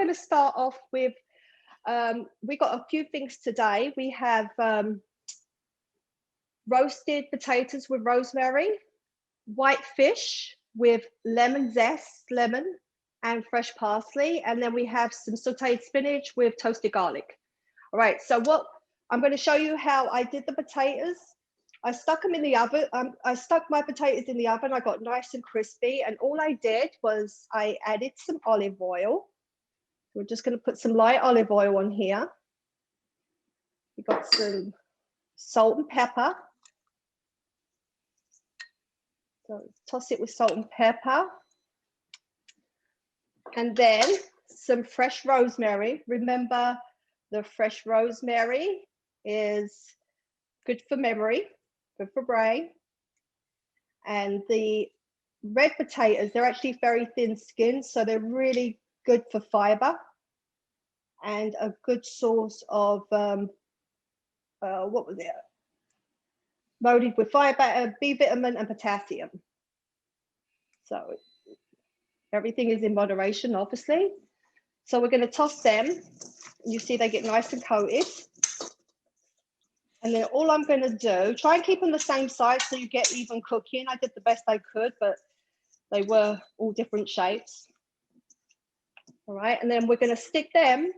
going to start off with, we got a few things today. We have roasted potatoes with rosemary, white fish with lemon zest, lemon and fresh parsley. And then we have some sauteed spinach with toasted garlic. All right, so what I'm going to show you how I did the potatoes. I stuck them in the oven. I stuck my potatoes in the oven. I got nice and crispy. And all I did was I added some olive oil. We're just going to put some light olive oil on here. We got some salt and pepper. So toss it with salt and pepper. And then some fresh rosemary. Remember, the fresh rosemary is good for memory, good for brain. And the red potatoes, they're actually very thin skinned, so they're really good for fiber and a good source of, what was it? Loaded with fiber, B vitamin and potassium. So everything is in moderation, obviously. So we're going to toss them. You see they get nice and coated. And then all I'm going to do, try and keep them the same size so you get even cooking. I did the best I could, but they were all different shapes. All right, and then we're going to stick them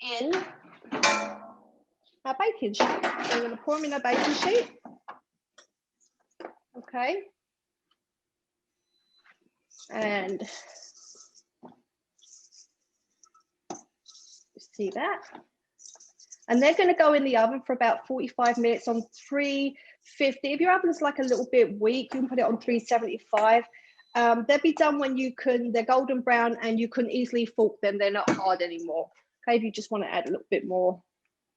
in our baking sheet. So we're going to pour them in a baking sheet. Okay. And see that? And they're going to go in the oven for about 45 minutes on 350. If your oven's like a little bit weak, you can put it on 375. They'll be done when you can, they're golden brown and you can easily fork them. They're not hard anymore. Okay, if you just want to add a little bit more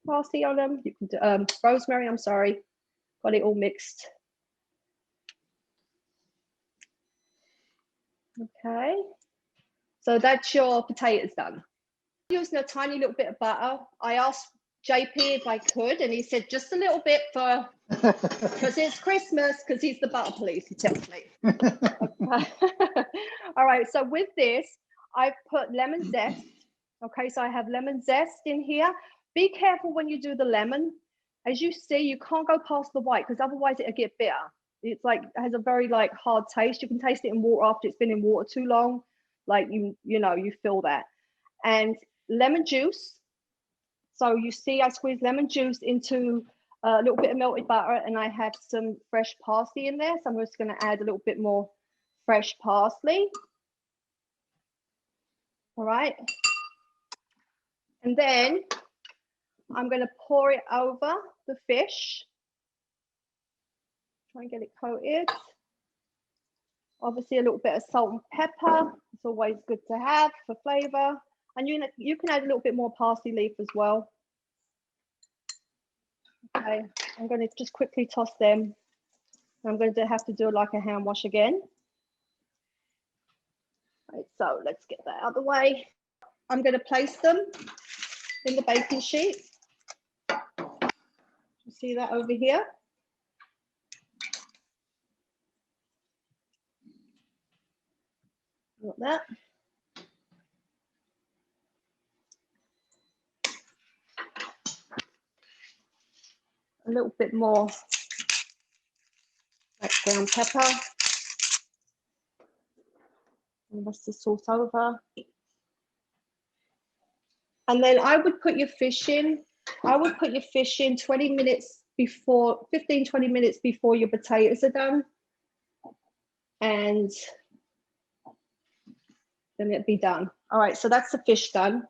parsley on them, you can do, rosemary, I'm sorry, got it all mixed. Okay, so that's your potatoes done. Using a tiny little bit of butter. I asked JP if I could, and he said just a little bit for, because it's Christmas, because he's the butter police, he tells me. Okay. All right, so with this, I've put lemon zest. Okay, so I have lemon zest in here. Be careful when you do the lemon. As you see, you can't go past the white because otherwise it'll get bitter. It's like, it has a very like hard taste. You can taste it in water after it's been in water too long. Like, you know, you feel that. And lemon juice. So you see I squeeze lemon juice into a little bit of melted butter, and I have some fresh parsley in there. So I'm just going to add a little bit more fresh parsley. All right. And then I'm going to pour it over the fish. Try and get it coated. Obviously a little bit of salt and pepper. It's always good to have for flavor. And you can add a little bit more parsley leaf as well. Okay, I'm going to just quickly toss them. I'm going to have to do like a hand wash again. Right, so let's get that out of the way. I'm going to place them in the baking sheet. You see that over here? Got that. A little bit more like ground pepper. And that's the salt over. And then I would put your fish in. I would put your fish in 20 minutes before, 15, 20 minutes before your potatoes are done. And then it'll be done. All right, so that's the fish done.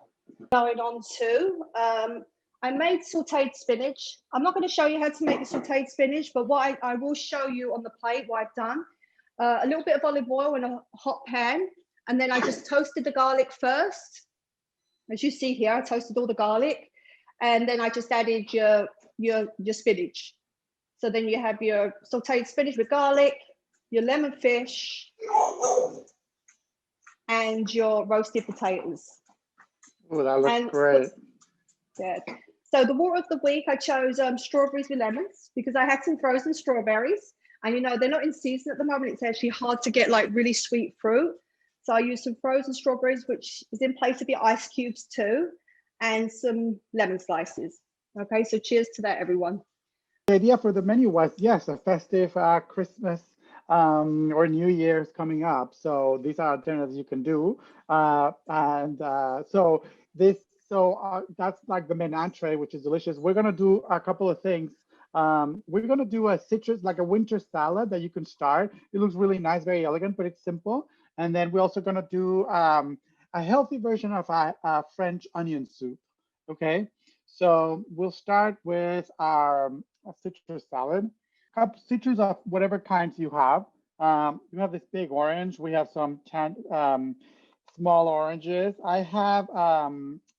Going on to, I made sauteed spinach. I'm not going to show you how to make the sauteed spinach, but what I will show you on the plate, what I've done. A little bit of olive oil in a hot pan, and then I just toasted the garlic first. As you see here, I toasted all the garlic, and then I just added your spinach. So then you have your sauteed spinach with garlic, your lemon fish, and your roasted potatoes. Oh, that looks great. Yeah. So the water of the week, I chose strawberries with lemons because I had some frozen strawberries, and you know they're not in season at the moment. It's actually hard to get like really sweet fruit. So I use some frozen strawberries, which is in place of your ice cubes too, and some lemon slices. Okay, so cheers to that, everyone. The idea for the menu was, yes, a festive Christmas or New Year's coming up. So these are alternatives you can do. So that's like the main entree, which is delicious. We're gonna do a couple of things. We're gonna do a citrus, like a winter salad that you can start. It looks really nice, very elegant, but it's simple. And then we're also gonna do a healthy version of a French onion soup. Okay, so we'll start with our citrus salad. Citrus of whatever kinds you have. You have this big orange. We have some small oranges. I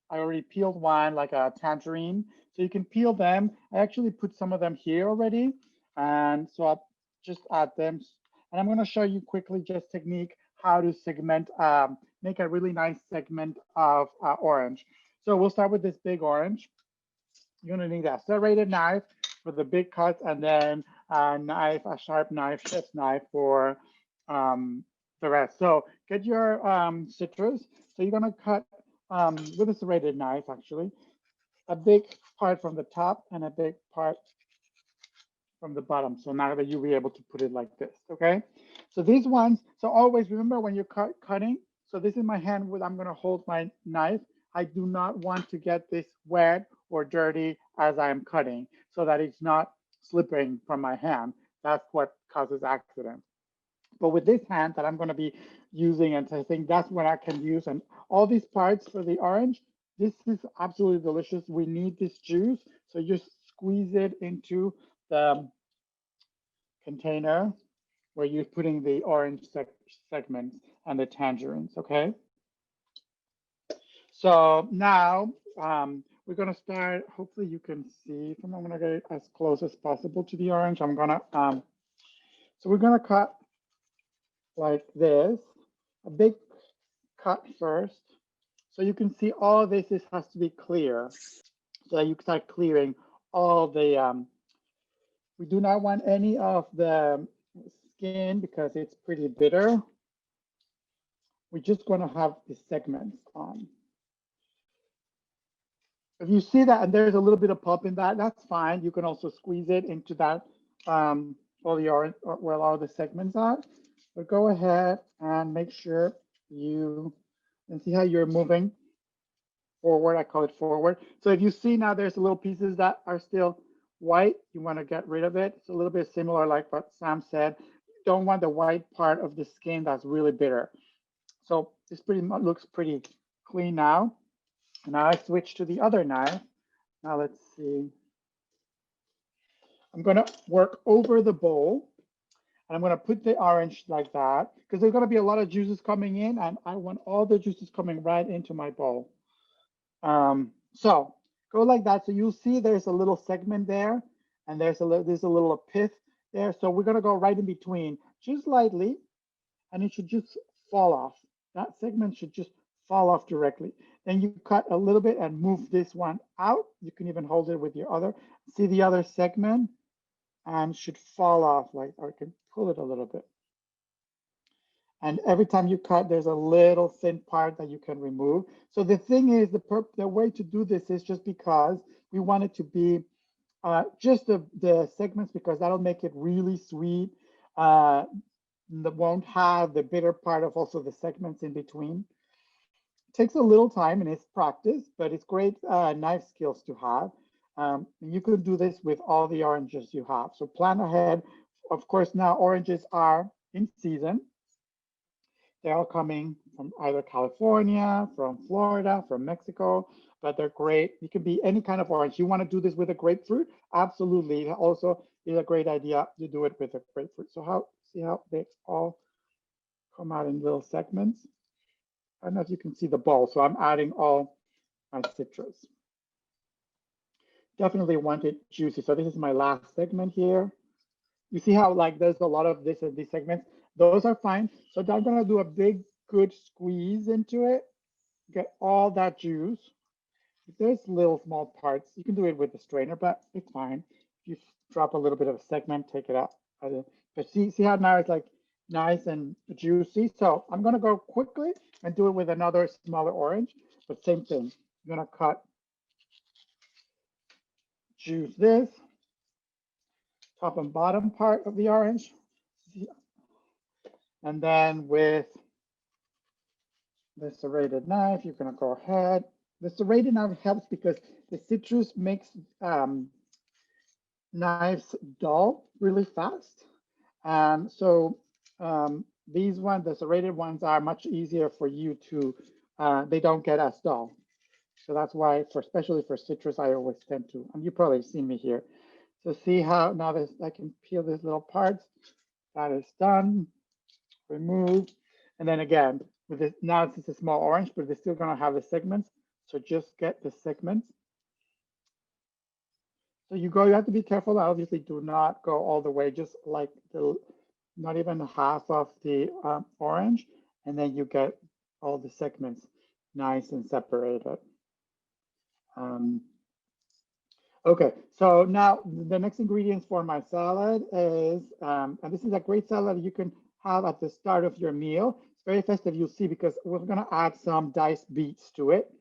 already peeled one, like a tangerine. So you can peel them. I actually put some of them here already. And so I'll just add them. And I'm going to show you quickly just technique how to segment, make a really nice segment of orange. So we'll start with this big orange. You're going to need a serrated knife for the big cuts, and then a sharp knife, chef's knife for the rest. So get your citrus. So you're going to cut with a serrated knife, actually, a big part from the top and a big part from the bottom. So now that you'll be able to put it like this, okay? So these ones, so always remember when you're cutting, so this is my hand, I'm going to hold my knife. I do not want to get this wet or dirty as I am cutting, so that it's not slipping from my hand. That's what causes accidents. But with this hand that I'm going to be using, and I think that's what I can use, and all these parts for the orange, this is absolutely delicious. We need this juice, so just squeeze it into the container where you're putting the orange segments and the tangerines, okay? So now we're gonna start, hopefully you can see, I'm gonna get as close as possible to the orange. I'm gonna, so we're gonna cut like this, a big cut first. So you can see all of this has to be clear. So that you start clearing all the, we do not want any of the skin because it's pretty bitter. We're just gonna have the segments on. If you see that and there's a little bit of pulp in that, that's fine. You can also squeeze it into that all the orange, where all the segments are. But go ahead and make sure you, and see how you're moving forward. I call it forward. So if you see now there's little pieces that are still white, you want to get rid of it. It's a little bit similar like what Sam said. You don't want the white part of the skin that's really bitter. So this pretty much looks pretty clean now. And now I switch to the other knife. Now let's see. I'm gonna work over the bowl, and I'm gonna put the orange like that, because there's gonna be a lot of juices coming in, and I want all the juices coming right into my bowl. So go like that. So you'll see there's a little segment there, and there's a little pith there. So we're gonna go right in between, just lightly, and it should just fall off. That segment should just fall off directly. Then you cut a little bit and move this one out. You can even hold it with your other. See the other segment, and should fall off, like, or I can pull it a little bit. And every time you cut, there's a little thin part that you can remove. So the thing is, the way to do this is just because we want it to be just the segments, because that'll make it really sweet. That won't have the bitter part of also the segments in between. It takes a little time and it's practice, but it's great knife skills to have. And you could do this with all the oranges you have. So plan ahead. Of course, now oranges are in season. They're all coming from either California, from Florida, from Mexico, but they're great. You can be any kind of orange. You want to do this with a grapefruit? Absolutely. It also is a great idea to do it with a grapefruit. So see how they all come out in little segments? I don't know if you can see the ball. So I'm adding all my citrus. Definitely want it juicy. So this is my last segment here. You see how like there's a lot of this in these segments. Those are fine. So I'm gonna do a big, good squeeze into it. Get all that juice. If there's little small parts, you can do it with the strainer, but it's fine. If you drop a little bit of a segment, take it out. But see how now it's like nice and juicy. So I'm gonna go quickly and do it with another smaller orange, but same thing. I'm gonna cut, juice this, top and bottom part of the orange. And then with the serrated knife, you're gonna go ahead. The serrated knife helps because the citrus makes knives dull really fast. And so these ones, the serrated ones, are much easier for you to, they don't get as dull. So that's why, especially for citrus, I always tend to, and you probably seen me here. So see how now this, I can peel these little parts. That is done, remove. And then again, with this, now it's just a small orange, but they're still gonna have the segments. So just get the segments. So you have to be careful. Obviously, do not go all the way, just like not even half of the orange, and then you get all the segments nice and separated. Okay, so now the next ingredients for my salad is, and this is a great salad you can have at the start of your meal. It's very festive, you'll see, because we're gonna add some diced beets to it.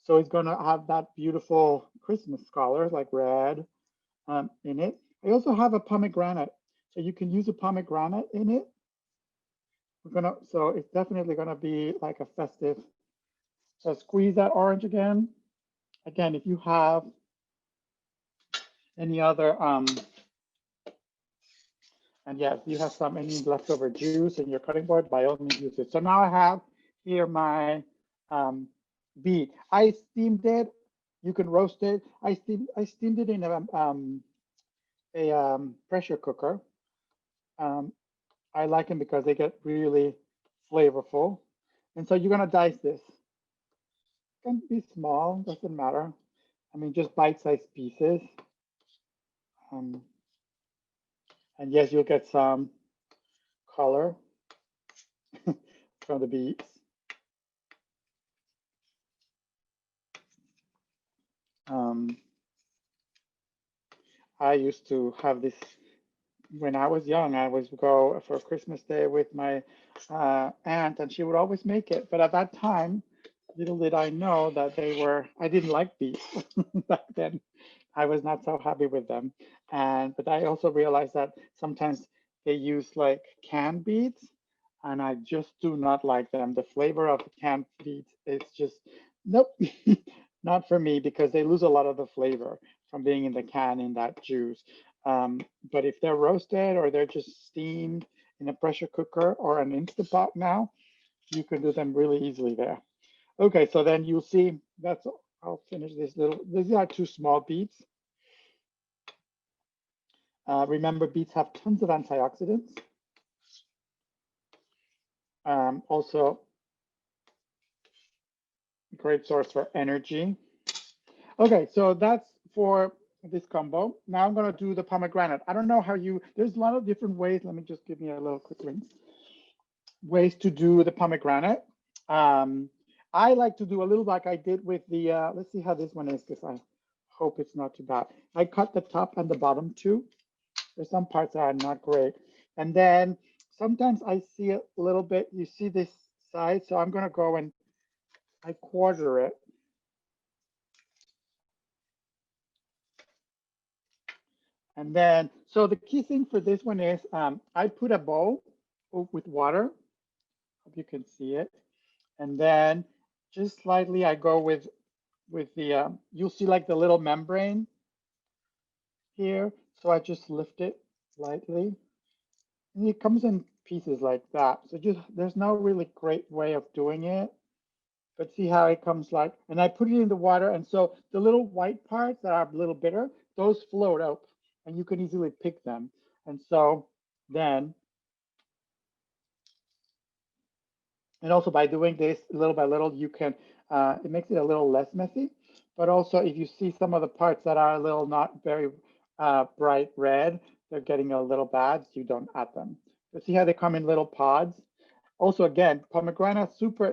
So it's gonna have that beautiful Christmas color, like red, in it. I also have a pomegranate, so you can use a pomegranate in it. So it's definitely gonna be like a festive. So squeeze that orange again. Again, if you have any other, and yes, you have any leftover juice in your cutting board, by all means use it. So now I have here my beet. I steamed it. You can roast it. I steamed it in a pressure cooker. I like them because they get really flavorful. And so you're gonna dice this. It can be small, doesn't matter. I mean, just bite-sized pieces. And yes, you'll get some color from the beets. I used to have this when I was young. I would go for Christmas Day with my aunt, and she would always make it. But at that time, little did I know that I didn't like beets back then. I was not so happy with them. But I also realized that sometimes they use like canned beets, and I just do not like them. The flavor of the canned beets is just, nope, not for me, because they lose a lot of the flavor from being in the can in that juice. But if they're roasted or they're just steamed in a pressure cooker or an Insta pot now, you can do them really easily there. Okay, so then you'll see, I'll finish these are 2 small beets. Remember, beets have tons of antioxidants. Also, great source for energy. Okay, so that's for this combo. Now I'm gonna do the pomegranate. I don't know how there's a lot of different ways. Let me just give me a little quick rinse. Ways to do the pomegranate. I like to do a little like I did with the, let's see how this one is, because I hope it's not too bad. I cut the top and the bottom too. There's some parts that are not great. And then sometimes I see a little bit, you see this side, so I'm gonna go and I quarter it. And then, so the key thing for this one is I put a bowl with water. Hope you can see it. And then just slightly, I go with the, you'll see like the little membrane here. So I just lift it lightly. And it comes in pieces like that. So there's no really great way of doing it. But see how it comes like, and I put it in the water. And so the little white parts that are a little bitter, those float out and you can easily pick them. And so then, and also by doing this little by little, you can, it makes it a little less messy. But also if you see some of the parts that are a little not very bright red, they're getting a little bad, so you don't add them. But see how they come in little pods? Also, again, pomegranate, super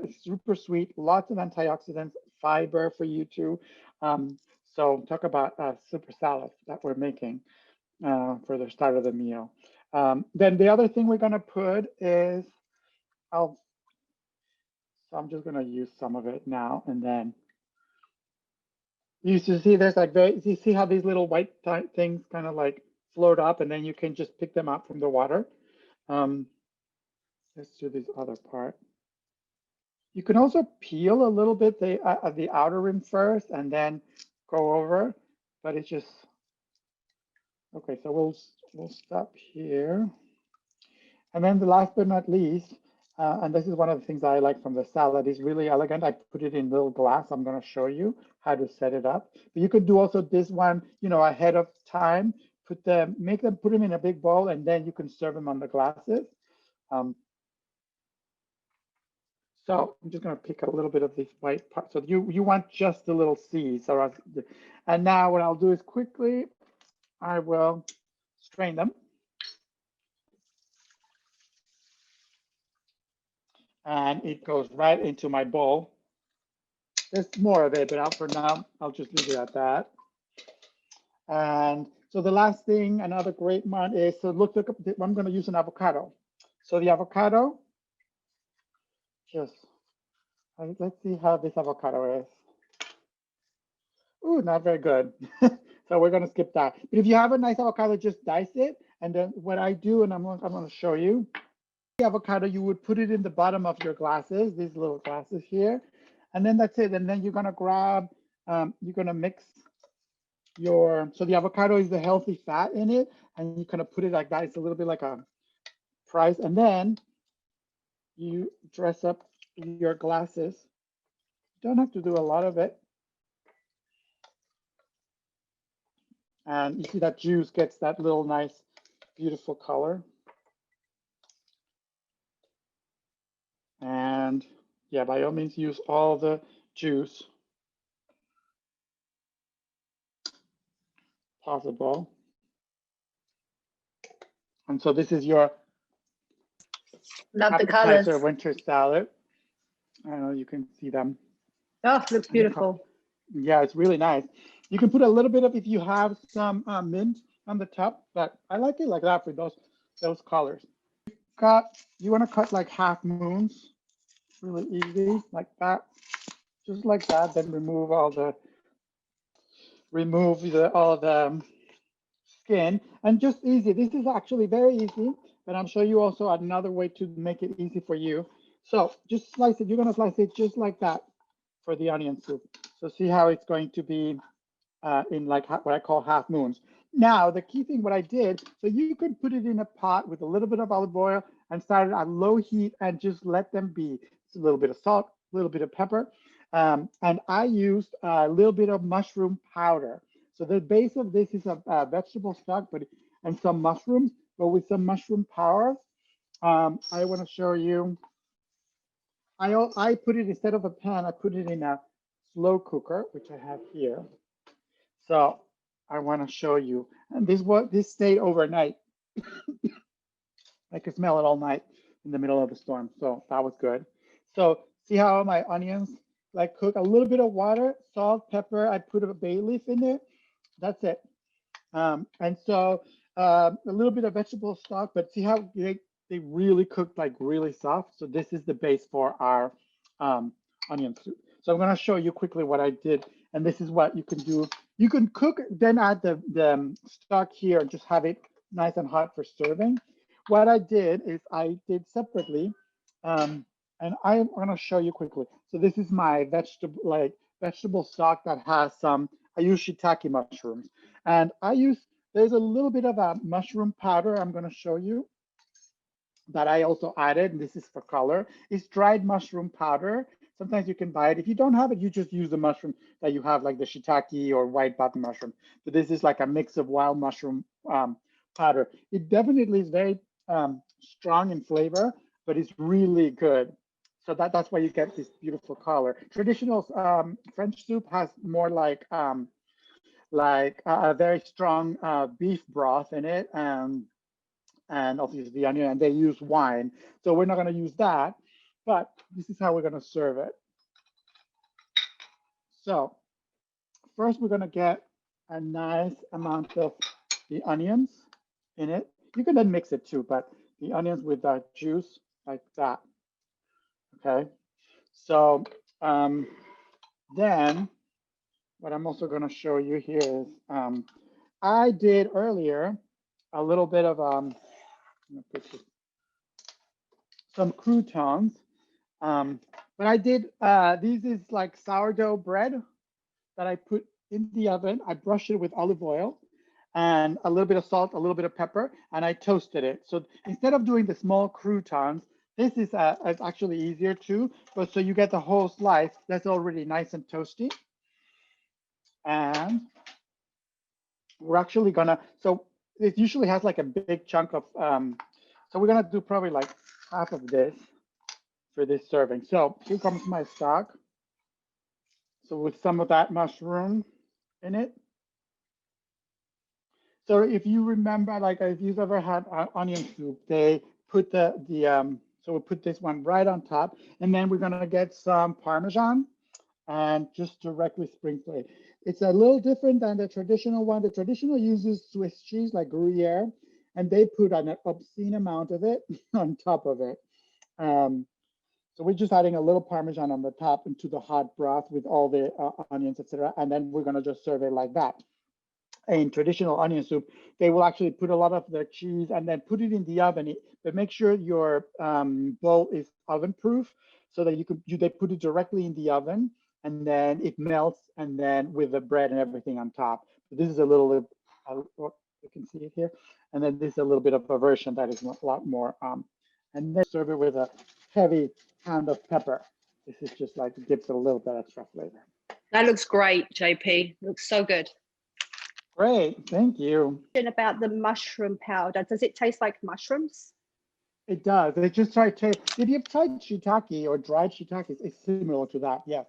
sweet, lots of antioxidants, fiber for you too. So talk about a super salad that we're making for the start of the meal. Then the other thing we're gonna put is, so I'm just gonna use some of it now, and then you see there's like, you see how these little white things kind of like float up, and then you can just pick them up from the water. Let's do this other part. You can also peel a little bit the outer rim first and then go over, but it's just, okay, so we'll stop here. And then the last but not least, and this is one of the things I like from the salad, is really elegant. I put it in little glass. I'm going to show you how to set it up. But you could do also this one, you know, ahead of time. Put them in a big bowl, and then you can serve them on the glasses. So I'm just going to pick a little bit of this white part. So you want just the little seeds. And now what I'll do is quickly, I will strain them. And it goes right into my bowl. There's more of it, but for now, I'll just leave it at that. And so the last thing, another great one is, so look, I'm going to use an avocado. So the avocado, let's see how this avocado is. Ooh, not very good. So we're going to skip that. But if you have a nice avocado, just dice it. And then what I do, and I'm going to show you, the avocado, you would put it in the bottom of your glasses, these little glasses here. And then that's it. And then you're going to grab, you're going to mix so the avocado is the healthy fat in it. And you kind of put it like that. It's a little bit like a price. And then you dress up your glasses. You don't have to do a lot of it. And you see that juice gets that little nice, beautiful color. And yeah, by all means, use all the juice possible. And so this is your Love the colors. Winter salad. I don't know, you can see them. Oh, looks beautiful. Yeah, it's really nice. You can put a little bit of, if you have some mint on the top, but I like it like that for those colors. You want to cut like half moons, really easy, like that, just like that. Then remove all the skin, and just easy. This is actually very easy, but I'm showing you also another way to make it easy for you. So just slice it. You're going to slice it just like that for the onion soup. So see how it's going to be in like what I call half moons. Now, the key thing, what I did, so you could put it in a pot with a little bit of olive oil and start it at low heat and just let them be. It's a little bit of salt, a little bit of pepper. And I used a little bit of mushroom powder. So the base of this is a vegetable stock, and some mushrooms, but with some mushroom powder. I want to show you. I put it, instead of a pan, I put it in a slow cooker, which I have here. So I want to show you. And this stayed overnight. I could smell it all night in the middle of the storm. So that was good. So see how my onions like cook? A little bit of water, salt, pepper. I put a bay leaf in there. That's it. And so a little bit of vegetable stock, but see how they really cooked like really soft. So this is the base for our onion soup. So I'm going to show you quickly what I did. And this is what you can do. You can cook, then add the stock here and just have it nice and hot for serving. What I did is I did separately, and I'm going to show you quickly. So this is my vegetable stock that has some, I use shiitake mushrooms. And there's a little bit of a mushroom powder I'm going to show you that I also added, and this is for color. It's dried mushroom powder. Sometimes you can buy it. If you don't have it, you just use the mushroom that you have, like the shiitake or white button mushroom. So this is like a mix of wild mushroom powder. It definitely is very strong in flavor, but it's really good. So that's why you get this beautiful color. Traditional French soup has more like a very strong beef broth in it, and obviously the onion, and they use wine. So we're not going to use that, but this is how we're going to serve it. So first we're going to get a nice amount of the onions in it. You can then mix it too, but the onions with that juice like that. Okay. So then what I'm also going to show you here is I did earlier a little bit of some croutons. But I did, these is like sourdough bread that I put in the oven. I brushed it with olive oil and a little bit of salt, a little bit of pepper, and I toasted it. So instead of doing the small croutons, this is actually easier too, but so you get the whole slice that's already nice and toasty. And we're actually gonna, so it usually has like a big chunk of, so we're gonna do probably like half of this for this serving. So here comes my stock. So with some of that mushroom in it. So if you remember, like if you've ever had onion soup, they put so we'll put this one right on top, and then we're gonna get some Parmesan and just directly sprinkle it. It's a little different than the traditional one. The traditional uses Swiss cheese like Gruyere, and they put an obscene amount of it on top of it. So we're just adding a little Parmesan on the top into the hot broth with all the onions, etc. And then we're gonna just serve it like that. In traditional onion soup, they will actually put a lot of the cheese and then put it in the oven. But make sure your bowl is oven proof so that they put it directly in the oven and then it melts and then with the bread and everything on top. So this is a little, you can see it here. And then this is a little bit of a version that is a lot more, and then serve it with a heavy hand of pepper. This is just like, it gives it a little bit extra flavor. That looks great, JP. Looks so good. Great, thank you. About the mushroom powder, does it taste like mushrooms? It does. They just try to. If you've tried shiitake or dried shiitake, it's similar to that. Yes.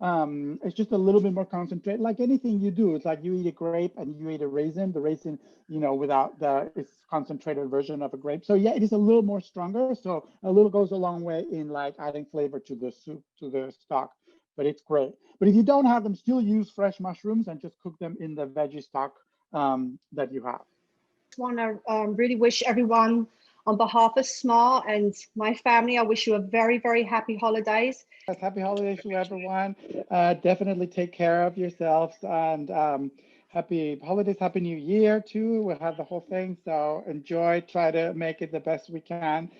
It's just a little bit more concentrated. Like anything you do, it's like you eat a grape and you eat a raisin. The raisin, without it's concentrated version of a grape. So yeah, it is a little more stronger. So a little goes a long way in like adding flavor to the soup, to the stock. But it's great. But if you don't have them, still use fresh mushrooms and just cook them in the veggie stock that you have. I want to really wish everyone, on behalf of Smart and my family, I wish you a very, very happy holidays. Happy holidays to everyone. Definitely take care of yourselves and happy holidays, happy new year too. We'll have the whole thing. So enjoy, try to make it the best we can.